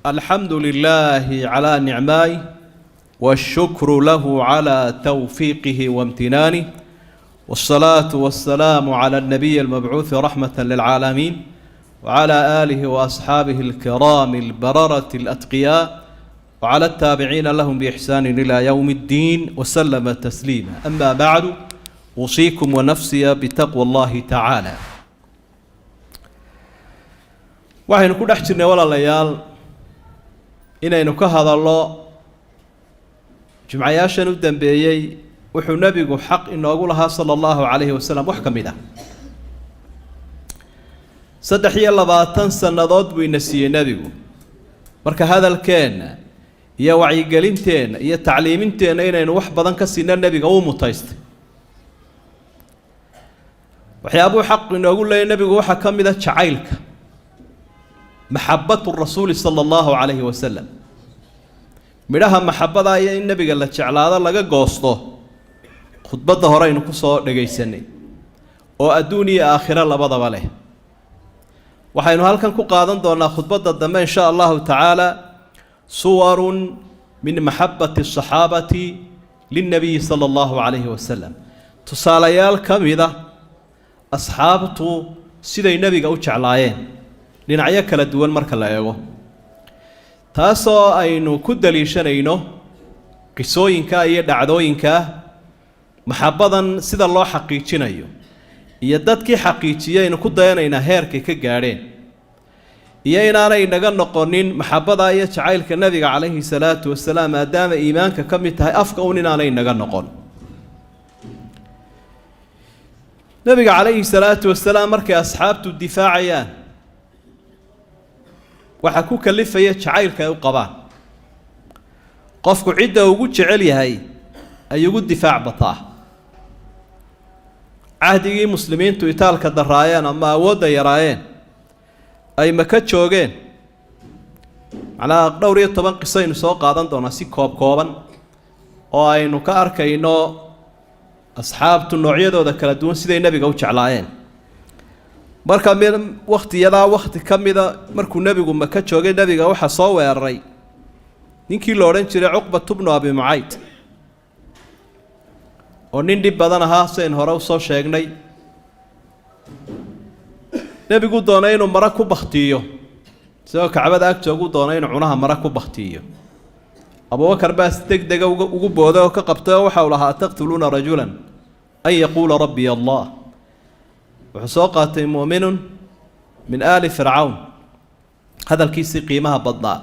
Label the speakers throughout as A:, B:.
A: الحمد لله على نعمائه والشكر له على توفيقه وامتنانه والصلاة والسلام على النبي المبعوث رحمة للعالمين وعلى آله وأصحابه الكرام البررة الأتقياء وعلى التابعين لهم بإحسان إلى يوم الدين وسلم تسليما. أما بعد، أوصيكم ونفسي بتقوى الله تعالى. waxaynu ku dhex jirnay walaalayaal inaynu ka hadalno jumcayaashan u dambeeyay wuxuu nabigu xaq inoogu lahaa sallallahu alayhi wasallam wax kamid ah 23 sanadood buu ina siiyay nabigu. marka hadalkeena iyo wacyigelinteena iyo tacliiminteena inaynu wax badan ka siino nabiga uu mutaystay. waxyaabuu xaq inoogu leeyahay nabigu waxa kamid ah jacaylka محبة الرسول صلى الله عليه وسلم. midhaha maxabada ay in nabiga la jeclaado laga goosto khudbada hore aynu ku soo dhageysanay oo adduun iyo aakhira labadaba leh. waxaynu halkan ku qaadan doonaa khudbada dambe insha Allah ta'ala suwarun min mahabbati as-sahabati lin-nabi sallallahu alayhi wasallam. tusaalayaal kamida asxaabtu siday nabiga u jeclaayeen dhinacyo kala duwan marka la eego, taasoo aynu ku daliishanayno qisooyinka iyo dhacdooyinka maxabadan sida loo xaqiijinayo iyo dadkii xaqiijiyay aynu ku dayanaynaa heerkay ka gaadheen iyo inaanay naga noqonin maxabada iyo jacaylka nabiga calayhi salaatu wasalaam maadaama iimaanka ka mid tahay afka un inaanay naga noqon. nabiga calayhi salaatu wasalaam markay asxaabtu difaacayaan waxa ku kalifaya jacaylka ay u qabaan. qofku cidda ugu jecel yahay ay ugu difaac bataa. cahdigii muslimiintu itaalka daraayeen ama awoodda yaraayeen ay maka joogeen macnaa dhowr iyo 10 qiso aynu soo qaadan doonaa si kooban oo aynu ka arkayno asxaabtu noocyadooda kala duwan siday nabiga u jeclaayeen. marka waqti kamida markuu nabigu maka joogay nabiga waxa soo weeraray ninkii la oran jiray Uqba ibn Abi Mu'ayt oo nin dib badan ahaa seen hore u soo sheegnay. nabigu doonay inuu mara ku baxtiyo soo kacbada ag joogu doonay inuu cunaha mara ku baxtiyo. Abu Bakar baas degdeg ugu booday oo ka qabtay waxa uu lahaa taqtuluna rajulan ay yaqula rabbi Allah. wuxuu qaatay mu'minun min aali fircawn hadalkiisii qiimaha badnaa.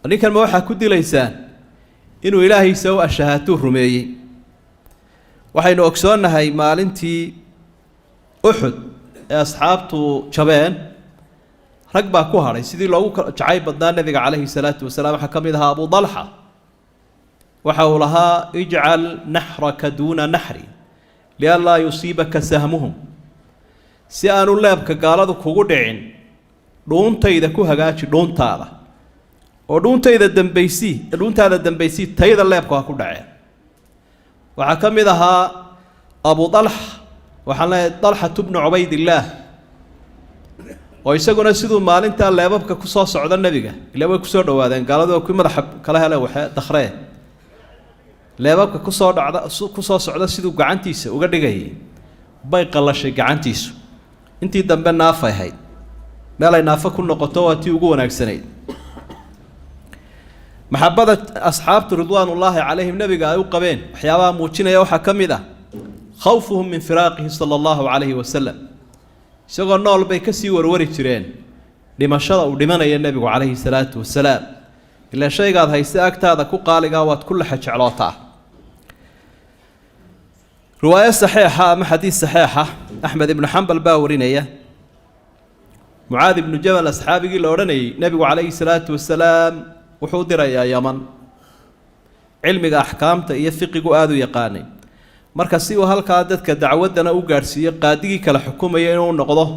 A: ninkan ma waxaa ku dilaysaan inuu ilaahay soo ashahaatuu rumeeyey. waxaynu ogsoonahay maalintii Uhud ee asxaabtu jabeen rag baa ku haray sidii loogu jacay badnaa nabiga calayhi salaatu wasalaam. waxaa kamid ahaa Abu Talha waxa uu lahaa ijcal nahraka duuna nahri lialla yusibaka sahmuhum. si aanu leebka gaaladu kugu dhicin dhuuntayda ku hagaaji dhuuntaada oo dhuuntaada dambaysi tayda leebka ku dhaceen. waxa kamid ahaa Abu Talha waxaan leeyahay Talha ibn Ubaydillah oo isaguna siduu maalinta leebabka ku soo socda nabiga ilaa way ku soo dhawaadeen gaaladu ku madax kala helay waxa dakhree leebabka ku soo socda siduu gacantiisa uga dhigay bay qalashay gacantiisu. intii dambe naafay ahayd meel ay naafa ku noqoto waa tii ugu wanaagsanayd. maxabada asxaabtu ridwaanullaahi calayhim nabiga ay u qabeen waxyaabaha muujinaya waxaa ka mid ah khawfuhum min firaaqihi sallallahu alayhi wasallam. isagoo nool bay kasii warwari jireen dhimashada uu dhimanaya nabigu calayhi salaatu wasalaam. ilaa shaygaad haysta agtaada ku qaaligaa waad ku laxa jeclootaa. رواية صحيحة أما حديث صحيحة أحمد بن حنبل باورينية معاذ بن جبل أصحابي لورني نبي عليه الصلاة والسلام وحضر يا يمن علمي أحكامته يفقه آذو يقاني مركزي وهالكادت كدعودنا أوغارسية قاديكي كالحكومة ينون نقضه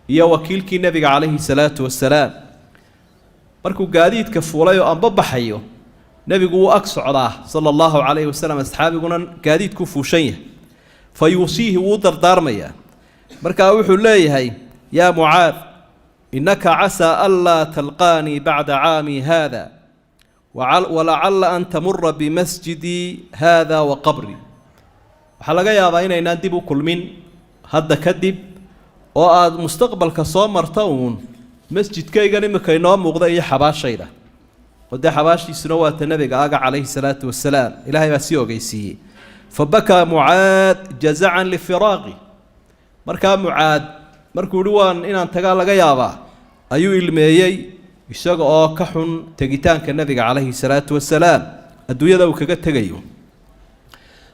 A: يا وكيلك نبي عليه الصلاة والسلام. مركو قاديد كفولايو أن ببحيو نبي قو أكسو علاه صلى الله عليه وسلم أصحابي قلنا قاديد كفو شيء فيوصيه وودر دارميا. marka wuxuu leeyahay ya Muaad إنك عسى ألا تلقاني بعد عامي هذا ولعل أن تمر بمسجدي هذا وقبري. وحلقة يا باين إن أدبوا كل من هذا كذب وآد مستقبل كصام مرتون مسجد كي جاني مكينام مغذي حباش شيله وده حباش سنوات النبي عليه الصلاة والسلام إلهي مسيو جيسي. فبكى معاذ جزعا لفراغي. مركا معاذ markuu dhuwaan inaan tagaa laga yaabaa ayuu ilmeeyay isaga oo ka xun tagitaanka nabiga calayhi salaatu wasalaam adduunyada uu kaga tagayo.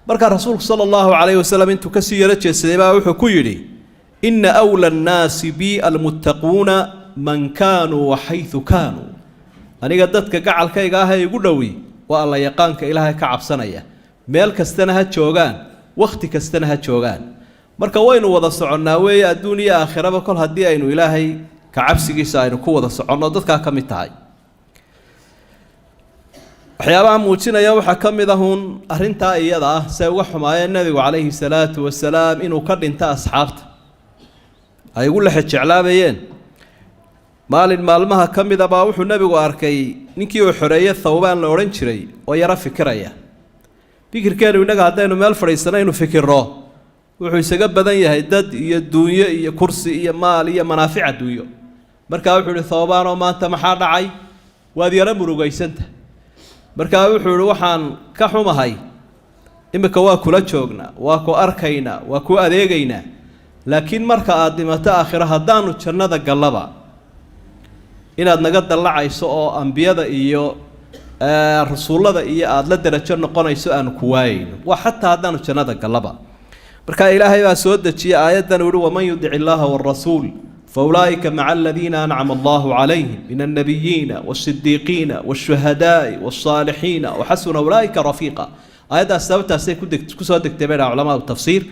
A: marka rasuulku sallallahu alayhi wasallam intuu ka sii yara jeesaday baa wuxuu ku yiri inna awla an-naasi bi al-muttaquuna man kaanu wa haythu kaanu. aniga dadka gacalkayga ah ee igu dhawi waa alla yaqaanka ilaahay ka cabsanaya meel kastana ha joogaan waqti kastana ha joogaan. marka waynu wada soconnaa weeye adduuniya aakhiraba kol haddii aynu ilaahay ka cabsigiisa aynu ku wada soconno dadkaa ka mid tahay. waxyaabaha muujinaya waxaa ka mid ahun arrintaa iyada ah say uga xumaayeen nabigu calayhi salaatu wasalaam inuu ka dhinta asxaabta ay ugu lexe jeclaabayeen. maalin maalmaha ka mida baa wuxuu nabigu arkay ninkii uu xoreeyay Thawbaan la odhan jiray oo yara fikiraya. fikirkeenu innaga haddaynu meel fadhiisanaynu fikirro wuxuu isaga badan yahay dad iyo duunyo iyo kursi iyo maal iyo manaafic adduunyo. markaa wuxuu yidhi Thawbaan oo maanta maxaa dhacay waad yara murugaysanta. markaa wuxuu yidhi waxaan ka xumahay imika waa kula joognaa waa ku arkaynaa waa ku adeegaynaa laakiin marka aad dhimato aakhira haddaanu jannada gallaba inaad naga dallacayso oo ambiyada iyo rasuullada iyo aad la darajo noqonayso aanu ku waayayno waa xataa haddaanu jannada gallaba. marka ilaahay baa soo dejiyay aayadan uu yiri waman yudici illaha warrasuul faulaa'ika maca aladiina ancama allahu calayhim min annabiyiina waasidiiqiina waashuhadaa'i wasaalixiina waxasuna ulaa'ika rafiiqa. aayaddaas sababtaasay ku soo degtay bay dhaha culamaadu tafsiir.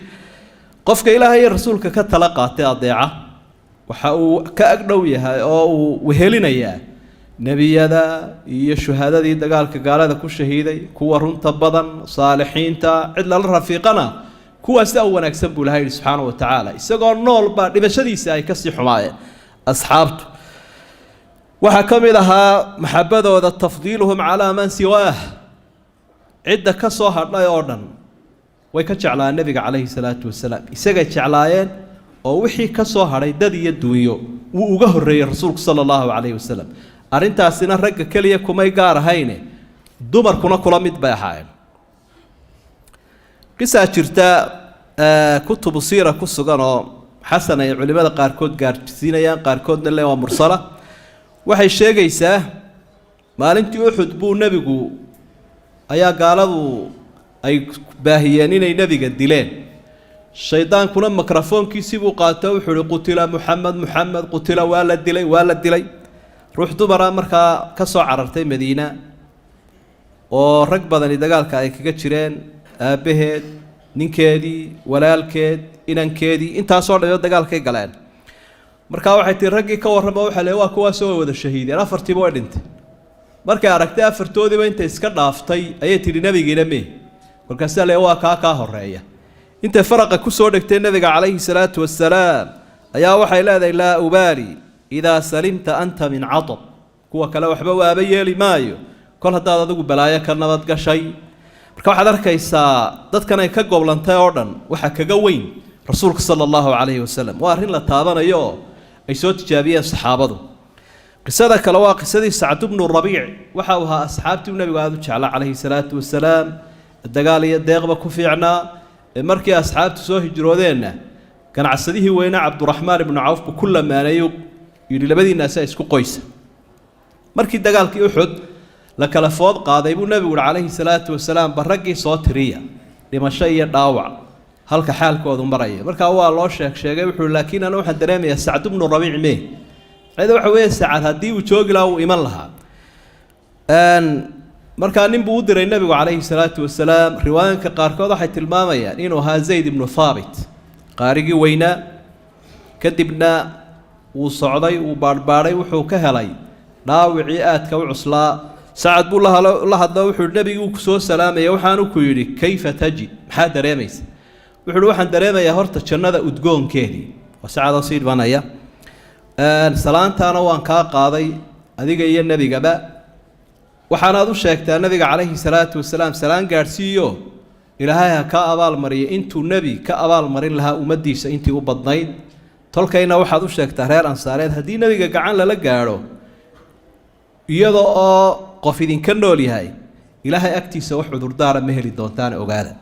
A: qofka ilaahay iyo rasuulka ka tala qaatay adeeca waxa uu ka agdhow yahay oo uu wehelinayaa nebiyada iyo shuhadadii dagaalka gaalada ku shahiiday kuwa runta badan saalixiinta cid lala rafiiqana kuwaas oo wanaagsan buu Ilaahay subhanahu wa ta'ala isagoo nool baa dhibashadiisa ay ka sii xumaayeen asxaabtu. waxa kamid ahaa maxabadooda tafdiiluhum ala man siwaah cidda ka soo hadhay oo dhan way ka jeclaayeen nabiga calayhi salaatu wasalaam isaga jeclaayeen oo wixii ka soo hadhay dad iyo duunyo uu uga horeeyay rasuulku sallallahu alayhi wasallam. arrintaasina ragga kaliya kumay gaar ahayne dumarkuna kula mid bay ahaayeen. قصة جرتا كتب سيرة كسجنا حسنا علماء قاركود قارسينيا قاركودنا اللي هو مرسلة وحي الشيء جيسه ما أنتي أحد بو نبيجو أيا قالوا أي باهيانين أي نبي قدلين الشيطان كنا ميكروفون كيسيبو قاتو حلو قتل محمد قتل والد دلي روح دبرا مركا كسو عررتي مدينة وركب بدني دجالك أي كجتشرين aabaheed ninkeedii walaalkeed inankeedii intaasoo dhan dagaalkay galeen. markaa waxay tii raggii ka warrama waxa leeyahay waa kuwaas oo wada shahiideen afartiiba way dhintay. markay aragtay afartoodiiba intay iska dhaaftay ayay tiri nabigiina mee markaas leeyahay waa ka horeeya. intay faraqa ku soo dhigtay nabiga calayhi salaatu wasalaam ayaa waxay leedahay laa ubaali idaa salimta anta min catab. kuwa kale waxba waaba yeeli maayo kol haddaad adigu balaayo ka nabad gashay. marka waxaad arkaysaa dadkan ay ka goblantay oo dhan waxa kaga weyn rasuulka sallallahu alayhi wasallam waa arrin la taabanayo ay soo tijaabiyeen saxaabadu. qisada kale waa qisadii Sa'd ibn Rabi' waxa uu ahaa asxaabtii nabiga aad u jeclaa alayhi salaatu wasalaam dagaal iyo deeqba ku fiicnaa. markii asxaabtu soo hijroodeenna ganacsadihii weynaa Cabdurrahmaan ibn Awf ku lamaanayo yiri labadiina isku qoysa. markii dagaalkii Uhud la kala food qaaday buu nabigu calayhi salaatu wasalaam barragii soo tiriya dhimasho iyo dhaawac halka xaalkoodu maraya. markaa waa loo sheegay wuxuu laakiin ana waxaan dareemayaa Sa'd ibn Rabi' mee cida waxa weeye Sa'd haddii uu joogi lahaa uu iman lahaa. markaa nin buu u diray nabigu calayhi salaatu wasalaam. riwaayanka qaarkood waxay tilmaamayaan inuu ahaa Zayd ibn Thabit qaarigii weynaa. kadibna wuu socday wuu baadhbaadhay wuxuu ka helay dhaawicii aadka u cuslaa. Sa'd buu la hadlay wuxuu nabigu ku soo salaamay waxaanu ku yiri kayfa tajid maxaa dareemaysa. wuxuu waxaan dareemayaa horta jannada udgoonkeedii. Sa'd oo siid banaya salaantaana waan kaa qaaday adiga iyo nebigaba waxaanaad u sheegtaa nabiga calayhi salaatu wasalaam salaan gaadhsiiyo ilaahay ha ka abaalmariyo intuu nebi ka abaalmarin lahaa ummaddiisa intii u badnayd tolkayna waxaad u sheegtaa reer ansaareed haddii nebiga gacan lala gaadho iyada oo qof idinka nool yahay ilaahay agtiisa wax cudurdaara ma heli doontaan ogaada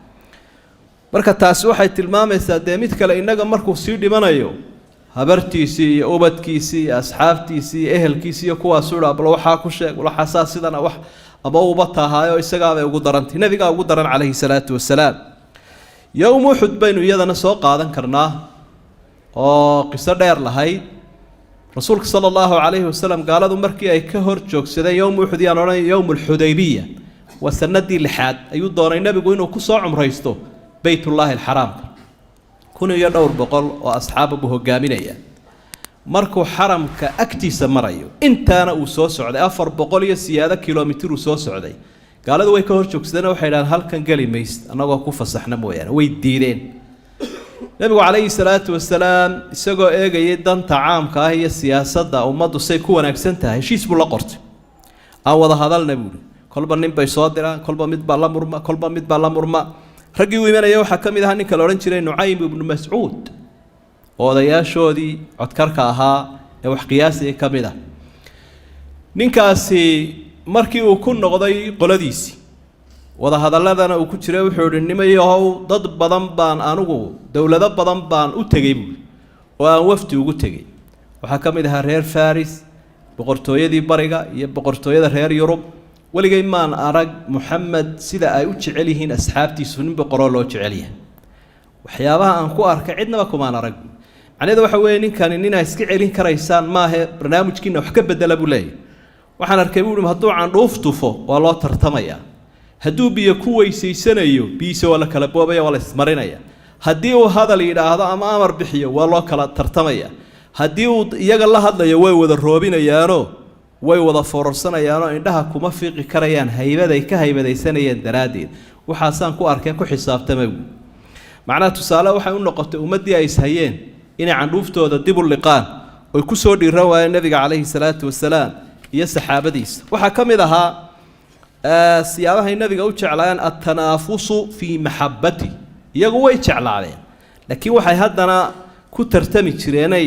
A: marka taasi waxay tilmaamaysaa dee mid kale innaga markuu sii dhimanayo habartiisii iyo ubadkiisii iyo asxaabtiisii iyo ehelkiisii iyo kuwaasuu dhaa bal waxaa ku sheeg walaxaasaa sidana wax ama uba tahaayo isagaabay ugu darantay nebigaa ugu daran calayhi salaatu wasalaam yowm uxud baynu iyadana soo qaadan karnaa oo qiso dheer lahayd rasuulka sala allahu calayhi wasalam gaaladu markii ay ka hor joogsadeen yowm uxud yaan odhanay yowm alxudaybiya waa sanadii 6aad ayuu doonay nebigu inuu ku soo cumraysto baytullaahi alxaraamka 1,200 oo asxaababu hogaaminaya markuu xaramka agtiisa marayo intaana uu soo socday 400 iyo siyaado kiiloomitir uu soo socday gaaladu way ka hor joogsadeen waxay yidhahdeen halkan geli maysid annagoo ku fasaxna mooyaane way diideen nebigu calayhi salaatu wasalaam isagoo eegayay danta caamka ah iyo siyaasadda ummaddu say ku wanaagsan tahay heshiis buu la qortay aan wada hadalna buuri kolba nin bay soo diraan kolba mid baa la murma raggii u imanaya waxaa ka mid ahaa ninka la odhan jiray Nucaym ibnu Mascuud oo odayaashoodii codkarka ahaa ee wax qiyaasiga ka mid ah ninkaasi markii uu ku noqday qoladiisii wada hadalladana uu ku jiray wuxuu yidhi nimayahow dad badan baan anigu dowlado badan baan u tegey buuri oo aan wafdi ugu tegey waxaa ka mid ahaa reer Faris boqortooyadii bariga iyo boqortooyada reer Yurub waligay maan arag Muhammad sida ay u jecel yihiin asxaabtiisu nin boqoroo loo jecel yahay waxyaabaha aan ku arkay cidnaba kumaan arag macnaheedu waxa weeye ninkani ninaa iska celin karaysaan maahe barnaamijkiina wax ka bedela buu leeyahay waxaan arkay buu hadduu candhuuf tufo waa loo tartamayaa hadduu biyo ku weysaysanayo biisa waa la kala boobaya waa la ismarinaya haddii uu hadal yidhaahdo ama amar bixiyo waa loo kala tartamaya haddii uu iyaga la hadlayo way wada roobinayaanoo way wada foorarsanayaan oo indhaha kuma fiiqi karayaan haybaday ka haybadaysanayeen daraaddeed waxaasaan ku arkay ku xisaabtamay macnaha tusaale waxay u noqotay ummadii ay ishayeen inay candhuuftooda dib u liqaan oo ku soo dhiiran waayeen nabiga calayhi salaatu wasalaam iyo saxaabadiisa waxaa ka mid ahaa siyaabahay nabiga u jeclaayeen at-tanaafusu fii mahabbati iyagu way jeclaadeen laakiin waxay haddana ku tartami jireenay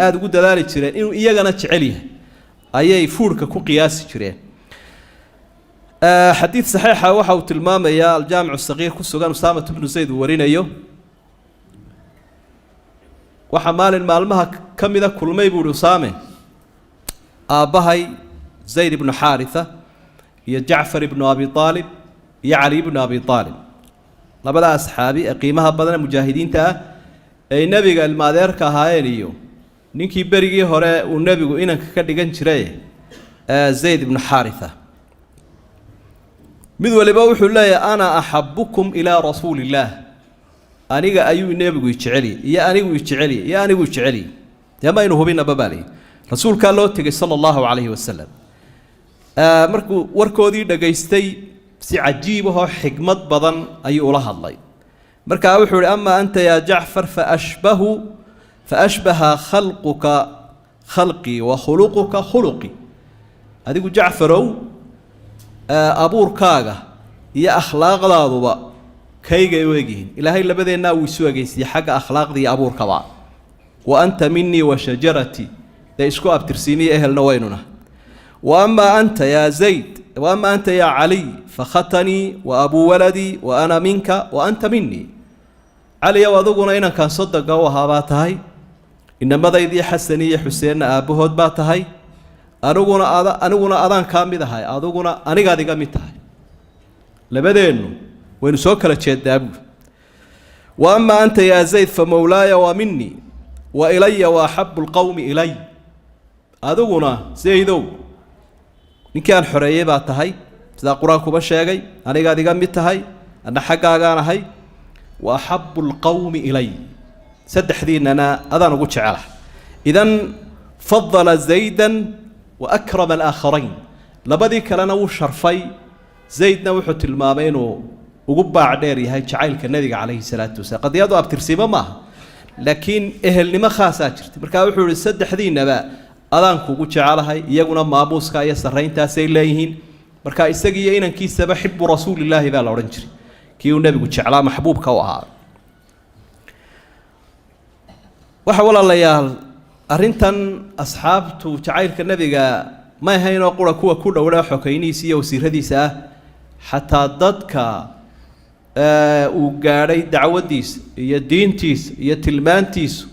A: aad ugu dadaali jireen inuu iyagana jecel yahay ayay fuurka ku qiyaasi jireen xadiid saxiixa waxa uu tilmaamayaa aljaamic sagiir ku sugan Usaama ibn Zayd warinayo waxa maalin maalmaha kamida kulmay buu Usaame aabahay Zayd ibn Haritha iyo Jacfar ibn Abi Talib iyo Ali ibn Abi Talib labada asxaabi qiimaha badan mujaahidiinta ay nabiga ilmaadeerka ahaayeen iyo ninkii berigii hore uu nabigu inanka ka dhigan jiray Zayd ibn Haritha mid waliba wuxuu leeyahay ana ahabbukum ila rasuulillah aniga ayuu nabigu jecel iyo anigu jecel yama inuu hubina babali rasuulka loo tagay sallallahu alayhi wasallam markuu warkoodii dhageystay si cajiib ah xigmad badan ayuu la hadlay marka wuxuu yiri amma anta ya Ja'far فأشبه خلقك خلقي وخلقك خلقي هذيك جعفرو أبور كاغا يا أخلاق ذا كيجا يوجهين إلى هاي لبدينا ويسوجيس حق أخلاق ذي أبور كوا وأنت مني وشجرتي ده إسكو أبترسيني أهل نويننا وأما أنت يا زيد وأما أنت يا علي فختني وأبو ولدي وأنا منك وأنت مني علي وذوقنا إن كان صدق وها باتهاي إنما ذا يدي حسني حسين أبوهود باتهاي أنوغنا أذان كامل هاي أذوقنا أنا قاعد كامتهاي لبدينه وين سوكر تشد أبو وأما أنت يا زيد فمولاي ومني وإلي وأحب القوم إلي أذوقنا زيدو نكان حرية باتهاي إذا قرآنكم بشيء أنا قاعد كامتهاي أنا حقا أنا هاي وأحب القوم إلي سدح دين أنا أذان أقول شعره إذن فضل زيدا وأكرم الآخرين لبدي كلنا وشرفي زيدنا وحط المامين وقبع عديري هاي شعيل كالنبي عليه الصلاة والسلام قد يدو أبترسيبه معه laakiin ehelnimo khaasaa jirta markaa wuxuu yihi saddexdiinaba adaan kugu jecelahay iyaguna maamuuska iyo sarrayntaasay leeyihiin markaa isagiiyo inankiisaba xibu rasuulillaahi baa la odhan jiray kii uu nebigu jeclaa maxbuubka u ahaa waxa walaalayaal arrintan asxaabtu jacaylka nebiga ma ahaynoo qura kuwa ku dhowdhaa xokaynihiisa iyo wasiiradiisa ah xataa dadka uu gaadhay dacwadiisa iyo diintiisa iyo tilmaantiisu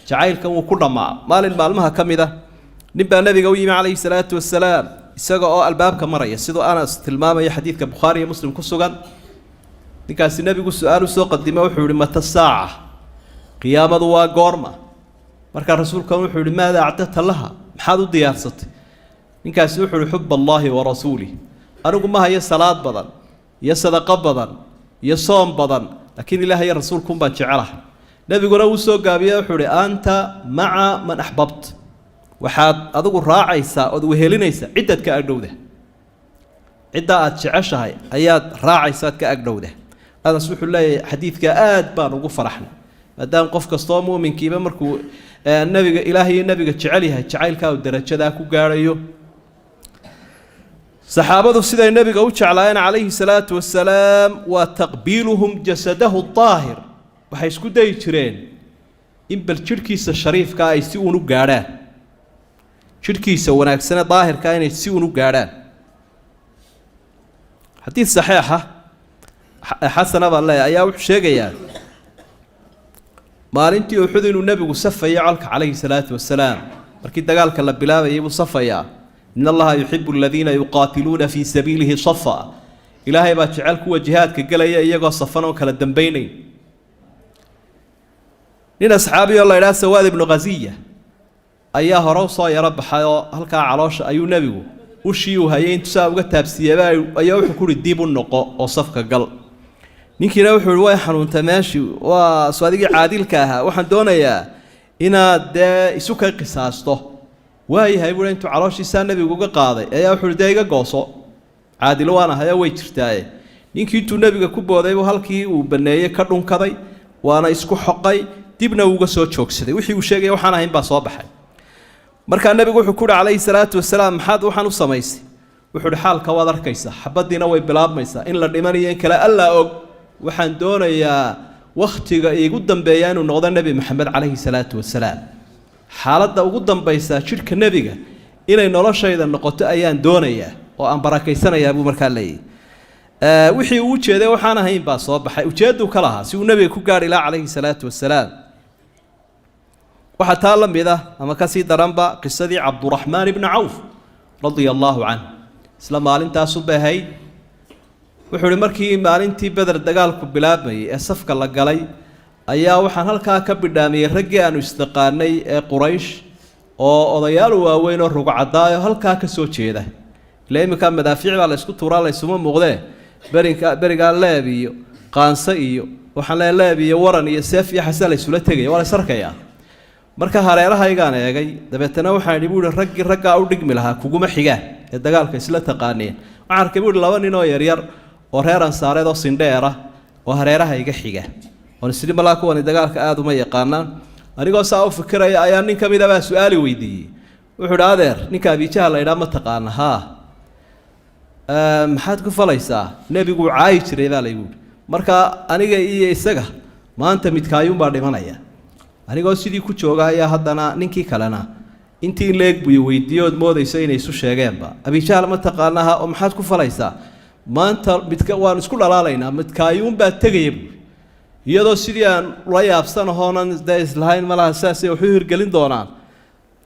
A: jacaylkan wuu ku dhammaa maalin maalmaha ka mid ah nin baa nebiga u yimi calayhi salaatu wasalaam isaga oo albaabka maraya sidoo anas tilmaamaya xadiidka bukhaari iyo muslim ku sugan ninkaasi nebigu su-aal usoo qadima wuxuu yihi mata saaca qiyaamadu waa goorma markaa rasuulkan wuxuu yihi maada acdadta laha maxaad u diyaarsatay ninkaasi wuxuu yihi xub allaahi wa rasuulih anigu ma hayo salaad badan iyo sadaqo badan iyo soom badan laakiin ilaahay iyo rasuulkuun baan jecelahay nebiguna wuu soo gaabiye wuxuu ihi anta maca man axbabt waxaad adigu raacaysaa ood wehelinaysaa ciddaad ka agdhowda ciddaa aad jeceshahay ayaad raacaysaad ka agdhowda anas wuxuu leeyahay xadiidka aad baan ugu faraxnay maadaama qof kastoo muuminkiiba markuu nebiga ilaahay iyo nebiga jecel yahay jacaylkaa uu darajadaa ku gaadhayo saxaabadu siday nebiga u jeclaayeen calayhi salaatu wasalaam waa taqbiiluhum jasadahu daahir waxay isku dayi jireen in bal jidhkiisa shariifkaa ay si uun u gaadhaan jidhkiisa wanaagsane daahirkaa inay si uun u gaadhaan xadiid saxiixa xasana baan leeyahay ayaa wuxuu sheegayaa maalintii uxud inuu nebigu safayay colka calayhi salaatu wasalaam markii dagaalka la bilaabayay buu safayaa in allaha yuxibu aladiina yuqaatiluuna fii sabiilihi safa ilaahay baa jecel kuwa jihaadka gelaya iyagoo safan oo kala dambaynayn nin asxaabi oo la idhaha sawaad ibnu ghaziya ayaa hore usoo yaro baxay oo halkaa caloosha ayuu nebigu ushii uu hayay intuu saa uga taabsiiyaba ayaa wuxuu ku yihi dib u noqo oo safka gal ninkiina wuxuu yihi way xanuuntay meeshii waa soo adigii caadilka ahaa waxaan doonayaa inaad dee isu ka qisaasto waayahay buui intuu calooshiisaa nebigu uga qaaday ayaa wuxuu yihi dee iga gooso caadilo waan ahayo way jirtaaye ninkii intuu nebiga ku booday buu halkii uu baneeyey ka dhunkaday waana isku xoqay dibna uuga soo joogsaday wixii uu sheegaya waxaan ahayn baa soo baxay markaa nebigu wuxuu ku yihi calayhi salaatu wasalaam maxaad waxaan u samaysay wuxuu ihi xaalka waad arkaysaa xabaddiina way bilaabmaysaa in la dhimanayo in kale allaa og waxaan doonayaa wakhtiga iigu dambeeya inuu noqdo nebi maxamed calayhi salaatu wasalaam xaaladda ugu dambaysaa jidhka nebiga inay noloshayda noqoto ayaan doonayaa oo aan barakaysanayaa buu markaa leeyahy wixii uu ujeeday waxaan ahayn baa soo baxay ujeedduu ka lahaa si uu nebiga ku gaadhi lahaa calayhi salaatu wasalaam waxaa taa la mid ah ama ka sii daranba qisadii cabduraxmaan ibni cawf radia allaahu canhu isla maalintaasu bay ahayd wuxuu ihi markii maalintii beder dagaalku bilaabmayay ee safka la galay ayaa waxaan halkaa ka bidhaamiyey raggii aanu isdaqaanay ee quraysh oo odayaal waaweyn oo rugcadaayo halkaa ka soo jeeda ila iminkaa madaafiic baa la ysku tuuraa laysuma muuqdee berigaa leeb iyo qaanse iyo waxaan le leeb iyo waran iyo seef iyo xasan la ysula tegaya waa la is arkayaa marka hareerahaygaan eegay dabeetana waxaan idhi buuhi raggii raggaa u dhigmi lahaa kuguma xigaan ee dagaalka isla taqaaneen waxaan arkay buuhi laba nin oo yaryar oo reer ansaareed oo sindheer ah oo hareeraha iga xiga oon isdhi malaa kuwani dagaalka aada uma yaqaanaan anigoo saa u fikiraya ayaa nin ka mida baa su-aali weydiiyey wuxuu idhi adeer ninka abijaha la idhaa ma taqaana haa maxaad ku falaysaa nebiguu caayi jiray baa laygu yihi markaa aniga iyo isaga maanta midkaayuunbaa dhimanaya anigoo sidii ku jooga ayaa haddana ninkii kalena intii in leeg buy weydiiye ood moodayso inay isu sheegeenba abijahal ma taqaanaha oo maxaad ku falaysaa maanta waan isku dhalaalaynaa midkaayuunbaa tegaya buui iyadoo sidii aan ula yaabsanahoonan dee islahayn malaha saasay waxu hirgelin doonaan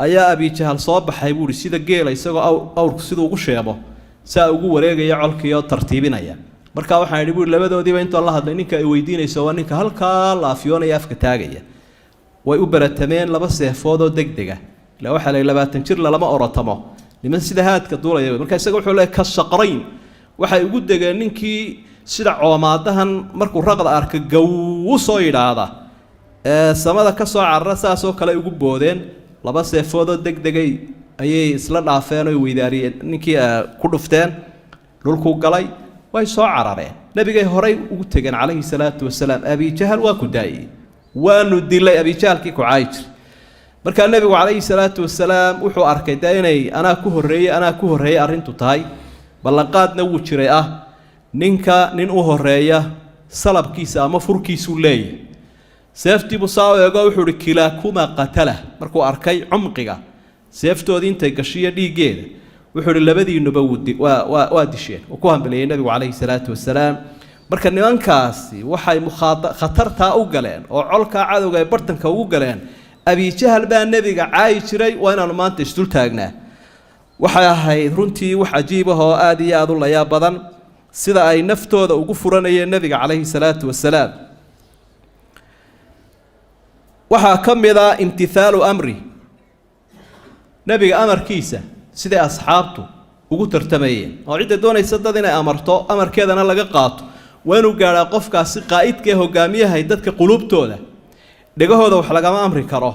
A: ayaa abijahal soo baxay buuhi sida geela isagoo awrku siduu ugu sheebo saa ugu wareegaya colkiioo tartiibinaya markaa waxaan idhi buui labadoodiiba intoon la hadlay ninka ay weydiinayso waa ninka halkaa laafiyoonaya afka taagaya way u baratameen laba seefoodoo degdega ila waxaa la 20 jir lama orotamo niman sida haadka duulaya marka isaga wuxuu leeyahay ka shaqrayn waxay ugu degeen ninkii sida coomaadahan markuu raqda arka gaw soo yiraahda samada ka soo carra saasoo kale ugu boodeen laba seefoodoo degdegay ayay isla dhaafeen oo weydaariyeen ninkii ku dhufteen dhulku galay way soo carareen nabigay horay ugu tageen calayhi salaatu wasalaam abi jahal waa ku daayay waanu dilay abijaalkii ku caayi jiray markaa nebigu calayhi salaatu wasalaam wuxuu arkay dee inay anaa ku horreeyey arrintu tahay ballanqaadna wuu jiray ah nin u horreeya salabkiisa ama furkiisuu leeyahay seeftiibuu saa u eego wuxuu ihi kilaakuma qatala markuu arkay cumqiga seeftoodii intay gashiyo dhiiggeeda wuxuu ihi labadiinuba waa disheen uu ku hambeliyey nebigu calayhi salaatu wasalaam marka nimankaasi waxay khatartaa u galeen oo colkaa cadowga ay bartanka ugu galeen abijahal baa nebiga caayi jiray waa inaanu maanta isdul taagnaa waxay ahayd runtii wax cajiib ah oo aad iyo aad u layaab badan sida ay naftooda ugu furanayeen nebiga calayhi salaatu wasalaam waxaa ka mid ah imtithaalu amri nebiga amarkiisa siday asxaabtu ugu tartamayeen oo cidda doonaysa dad inay amarto amarkeedana laga qaato waa inuu gaadhaa qofkaasi qaa'idka ee hogaamiyahay dadka quluubtooda dhegahooda wax lagama amri karo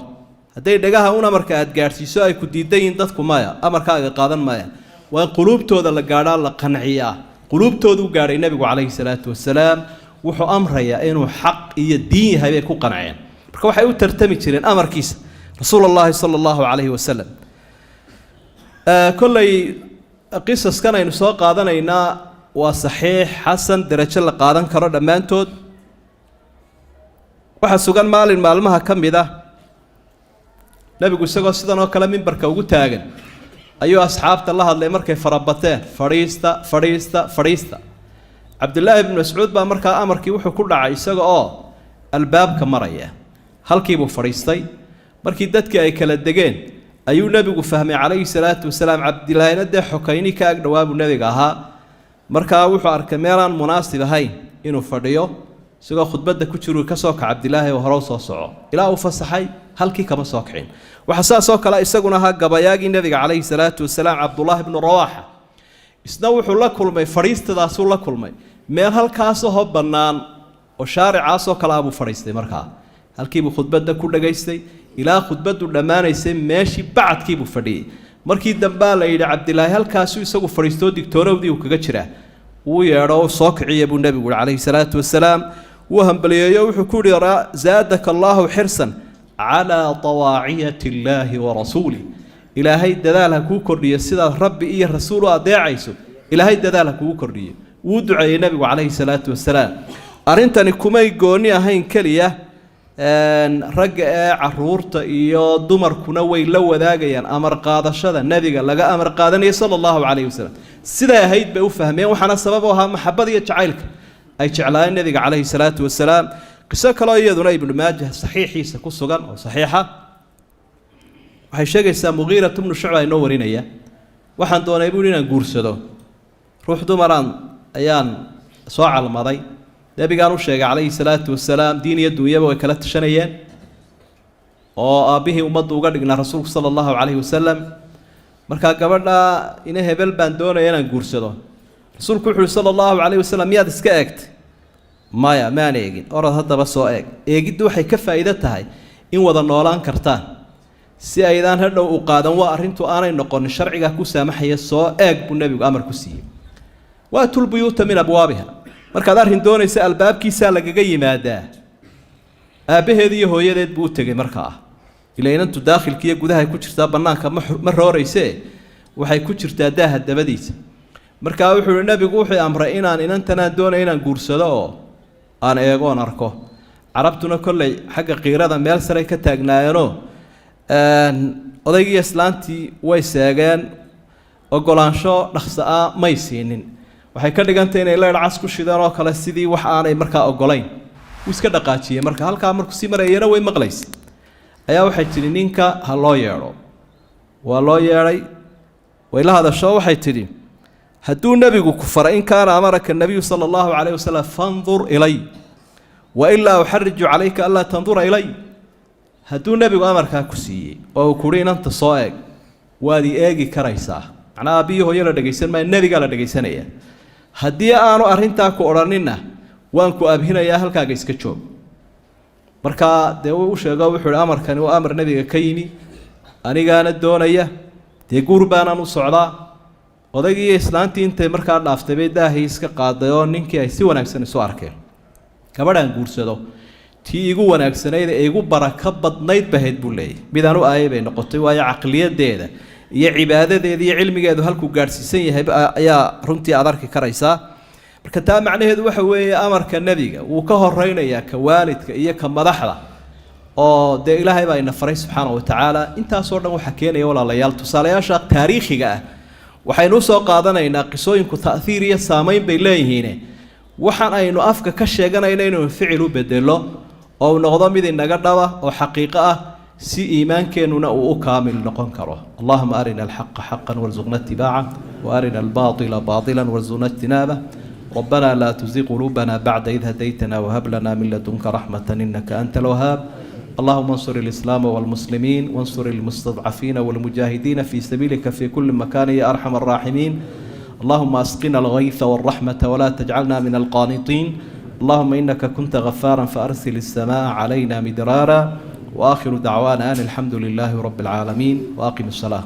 A: hadday dhegaha un amarka aad gaadhsiiso ay ku diidan yihiin dadku maya amarkaaga qaadan maya waa in quluubtooda la gaadhaa la qanciyaa quluubtooda u gaadhay nebigu calayhi salaatu wasalaam wuxuu amrayaa inuu xaq iyo diin yahay bay ku qanceen marka waxay u tartami jireen amarkiisa rasuul allahi sala allahu calayhi wasalam kolley qisaskan aynu soo qaadanaynaa waa saxiix xasan darajo la qaadan karo dhammaantood waxaa sugan maalin maalmaha ka mid ah nebigu isagoo sidan oo kale mimbarka ugu taagan ayuu asxaabta la hadlay markay farabateen fadhiista cabdillaahi ibnu mascuud baa markaa amarkii wuxuu ku dhacay isaga oo albaabka maraya halkiibuu fadhiistay markii dadkii ay kala degeen ayuu nebigu fahmay calayhi salaatu wasalaam cabdilaahina dee xokayni ka ag dhawaabuu nebiga ahaa markaa wuxuu arkay meelaan munaasib ahayn inuu fadhiyo isagoo khudbadda ku jiru ka soo kaca cabdilaahi oo hore u soo soco ilaa uu fasaxay halkii kama soo kicin waxaa saasoo kale isaguna ahaa gabayaagii nebiga calayhi salaatu wasalaam cabdullaahi ibnu rawaaxa isna wuxuu la kulmay fadhiistadaasuu la kulmay meel halkaasoo bannaan oo shaaricaasoo kale abuu fadhiistay markaa halkiibuu khudbadda ku dhagaystay ilaa khudbaddu dhammaanaysay meeshii bacadkiibuu fadhiyey markii dambaa la yidhi cabdilaahi halkaasuu isagu fadhiistoo digtoorowdii uu kaga jiraa wuu yeedho soo kiciya buu nebigu yihi calayhi salaatu wasalaam wuu hambaliyeeyo wuxuu ku yihi zaadaka allaahu xirsan calaa tawaaciyati illaahi wa rasuulih ilaahay dadaal ha kuu kordhiyo sidaad rabbi iyo rasuul u adeecayso ilaahay dadaal ha kugu kordhiyo wuu duceeyey nebigu calayhi salaatu wasalaam arrintani kumay gooni ahayn keliya ragga ee caruurta iyo dumarkuna way la wadaagayaan amar qaadashada nebiga laga amar qaadanaya sala allahu calayhi wasalam siday ahayd bay u fahmeen waxaana sabab u ahaa maxabada iyo jacaylka ay jeclaayeen nebiga calayhi salaatu wasalaam qiso kaloo iyaduna ibnu maajah saxiixiisa ku sugan oo saxiixa waxay sheegaysaa mugiirat ibnu shucba inoo warinaya waxaan doonay buuhi inaan guursado ruux dumaraan ayaan soo calmaday nebigaan u sheegay calayhi salaatu wasalaam diin iyo dunyaba way kala tashanayeen oo aabbihii ummaddu uga dhignaa rasuulku sala allahu calayhi wasalam markaa gabadha ina hebel baan doonaya inaan guursado rasuulku wuxu uhi sala allahu calayhi wasalam miyaad iska eegtay maya maan eegin orad haddaba soo eeg eegiddu waxay ka faa'iido tahay in wada noolaan kartaan si aydaan hadhow u qaadan waa arrintu aanay noqonin sharcigaa ku saamaxaya soo eeg buu nebigu amar ku siiyey waatul buyuuta min abwaabiha markaad arrin doonaysa albaabkiisaa lagaga yimaadaa aabbaheed iyo hooyadeed buu u tegey markaa ila inantu daakhilkiiyo gudahay ku jirtaa bannaanka ma roorayse waxay ku jirtaa daaha dabadiisa markaa wuxuu ihi nebigu wuxuu amray inaan inantanaan doonaya inaan guursado oo aan eegoon arko carabtuna kolley xagga qiirada meel saray ka taagnaayeenoo odaygii islaantii way seegeen ogolaansho dhaqso-a may siinin waxay ka dhigantay inay leedh cas ku shideen oo kale sidii wax aanay markaa ogolayn wuu iska dhaqaajiyey marka halkaa markuu sii marayana way maqlaysa ayaa waxay tidhi ninka ha loo yeedho waa loo yeedhay way la hadasho waxay tidhi hadduu nebigu ku faray in kaana amaraka nabiyu sala allahu calayh wasalam fandur ilay wa ilaa uxariju calayka anlaa tandura ilay hadduu nebigu amarkaa ku siiyey oo uu kuhi inanta soo eeg waad i eegi karaysaa macnaa aabbiyo hooyo la dhegaysan maayo nebigaa la dhegaysanaya haddii aanu arrintaa ku odhaninna waan ku abhinayaa halkaaga iska joog markaa dee uu u sheego wuxuu ihi amarkani waa amar nebiga ka yimi anigaana doonaya dee guur baanaan u socdaa odaygii islaantii intay markaa dhaaftay bay daahii iska qaaday oo ninkii ay si wanaagsan isu arkeen gabadhaan guursado tii igu wanaagsanayd ee igu baraka badnayd bahayd buu leeyahy midaan u aayay bay noqotay waayo caqliyadeeda iyo cibaadadeeda iyo cilmigeedu halkuu gaadhsiisan yahay ayaa runtii aad arki karaysaa marka taa macnaheedu waxa weeye amarka nebiga wuu ka horeynayaa ka waalidka iyo ka madaxda oo dee ilaahay baa ina faray subxaana wa tacaala intaasoo dhan waxaa keenaya walaalayaal tusaalayaasha taariikhiga ah waxaynu usoo qaadanaynaa qisooyinku ta'hiir iyo saamayn bay leeyihiin waxaan aynu afka ka sheeganayna inuu ficil u bedelo oo noqdo mid inaga dhaba oo xaqiiqo ah si iimaankeenuna uu u kaamil noqon karo allahuma arina alxaqa xaqan warzuqna itibaaca wa arina albaatila baatilan warzuqna ijtinaabah ربنا لا تزغ قلوبنا بعد إذ هديتنا وهب لنا من لدنك رحمة إنك أنت الوهاب اللهم انصر الإسلام والمسلمين وانصر المستضعفين والمجاهدين في سبيلك في كل مكان يا أرحم الراحمين اللهم أسقنا الغيث والرحمة ولا تجعلنا من القانطين اللهم إنك كنت غفارا فأرسل السماء علينا مدرارا وآخر دعوانا أن الحمد لله رب العالمين وأقم الصلاة